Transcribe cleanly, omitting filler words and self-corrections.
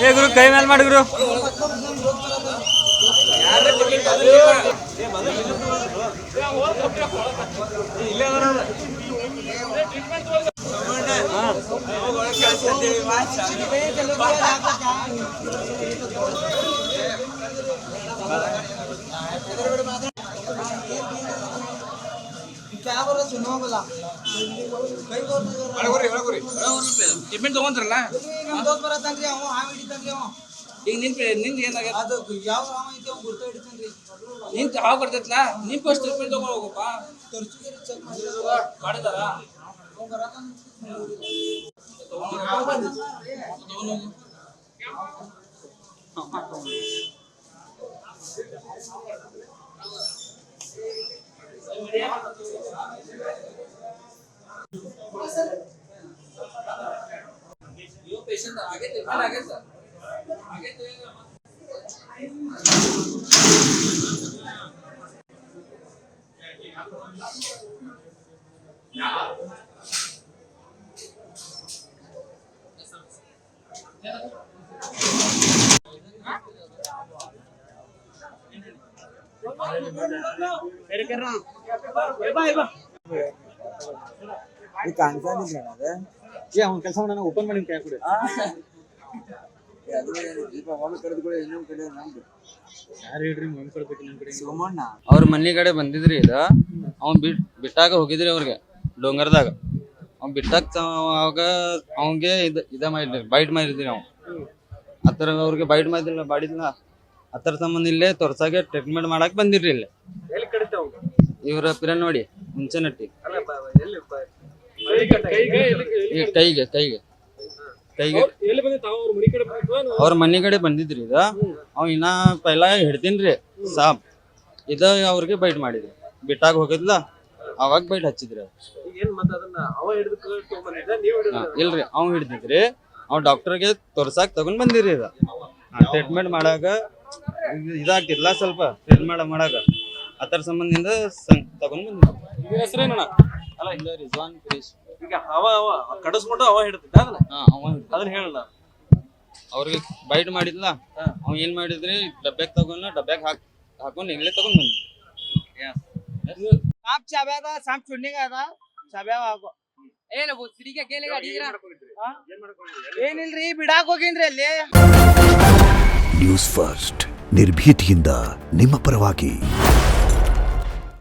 ಏ ಗುರು ಕೈ ಮೇಲೆ ಮಾಡಿ ಗುರು. ಟ್ರೀಟ್ಮೆಂಟ್ ತಗೊಂಡ್ರಲ್ಲ ಈಗ ನಿಂದ ಏನಾಗ ಅದು ಯಾವ ಗುರ್ತ ಹಿಡಿತೇನ್ರಿ ನಿಂತ ಹಾವು ಬರ್ತೈತ್ಲ ನಿನ್ ಫಸ್ಟ್ ಟ್ರೀಟ್ಮೆಂಟ್ ತಗೊಂಡ್ ಹೋಗಪ್ಪ ಮಾಡಿದಾರ पेशेंट आगे ट्रीटमेंट आगे सर आगे तो ಈ ಕಾಣಿಸ್ತಾನಿಲ್ಲ ಅದ ಏ ಅವ್ನ ಕೆಲಸ ಮಾಡೋಣ ಓಪನ್ ಮಾಡಿ ಕೈ ಕೊಡಿ ಅವ್ರ ಮನಿ ಕಡೆ ಬಂದಿದ್ರಿ ಇದ ಅವ್ನ್ ಬಿಟ್ಟಾಗ ಹೋಗಿದ್ರಿ ಅವ್ರಿಗೆ ಡೋಂಗರ್ದಾಗ ಅವ್ನ್ ಬಿಟ್ಟಾಗ ಅವಾಗ ಅವಂಗೆ ಇದ ಮಾಡಿದ್ರಿ ಬೈಟ್ ಮಾಡಿದ್ರಿ ಅವ್ ಆತರ ಅವ್ರಿಗೆ ಬೈಟ್ ಮಾಡಿದಿಲ್ಲ ಬಾಡಿದ್ಲ ಆತರ ಸಂಬಂಧ ಇಲ್ಲೇ ತೋರ್ಸಾಗೆ ಟ್ರೀಟ್ಮೆಂಟ್ ಮಾಡಕ್ ಬಂದಿರ್ರಿ ಇಲ್ಲೇ ಇವ್ರ ಪಿರನ್ ನೋಡಿ ಮುಂಚೆನಟ್ಟಿ ಕೈಗೆ ಅವ್ರ ಮನಿ ಕಡೆ ಬಂದಿದ್ರಿ ಇದ ಅವ್ ಇನ್ನ ಪೈಲಾ ಹಿಡ್ತೀನ್ರಿ ಸಾಬ್ ಇದ ಅವ್ರಿಗೆ ಬೈಟ್ ಮಾಡಿದ್ರಿ ಬಿಟ್ಟಾಗ ಹೋಗಿದ್ಲ ಅವಾಗ ಬೈಟ್ ಹಚ್ಚಿದ್ರಿ ಇಲ್ರಿ ಅವ್ ಹಿಡ್ದಿದ್ರಿ ಅವ್ ಡಾಕ್ಟರ್ಗೆ ತೋರ್ಸಾಕ್ ತಗೊಂಡ್ ಬಂದಿರಿ ಇದ ಟ್ರೀಟ್ಮೆಂಟ್ ಮಾಡಾಗ ಇದಾಗ್ತಿರ್ಲ ಸ್ವಲ್ಪ ಟ್ರೀಟ್ಮೆಂಟ್ ಮಾಡಾಗ ಆತರ ಸಂಬಂಧದಿಂದ ತಗೊಂಡ್ ಬಂದಿದ್ರಿ ಹೆಸರೇನ ಅಲ್ಲ ಇಲ್ಲ ರಿಜ್ವಾನ್ ಕ್ರೇಶ್ ಈಗ ಅವ ಕಡಿಸ್ಕೊಂಡು ಅವ ಹಿಡ್ತಿದ್ದ ಅದನ್ನ ಹೇಳಲ್ಲ ಅವ್ರಿಗೆ ಬೈಟ್ ಮಾಡಿದ್ಲ ಅವ್ ಏನ್ ಮಾಡಿದ್ರಿ ಡಬ್ಬ್ಯಾಗ ತಗೊಂಡ್ ಡಬ್ಬ್ಯಾಗ ಹಾಕೊಂಡ್ ಇಲ್ಲೇ ತಗೊಂಡ್ ಬಂದ್ರಿ ಸಾಪ್ ಚಾಬ್ಯಾದ ಸಾಪ್ ಚುಣ್ಣಿಗಾದ ಚಾಬ್ಯಾವ ಹಾಕೋ ಏನು ಸಿಡಿಗೆ ಕೇಳಿಗ ಅಡಿಗಿರ ಏನಿಲ್ರಿ ಬಿಡಾಕ್ ಹೋಗಿನ್ರಿ ಅಲ್ಲಿ ನ್ಯೂಸ್ ಫಸ್ಟ್ ನಿರ್ಭೀತಿಯಿಂದ ನಿಮ್ಮ ಪರವಾಗಿ.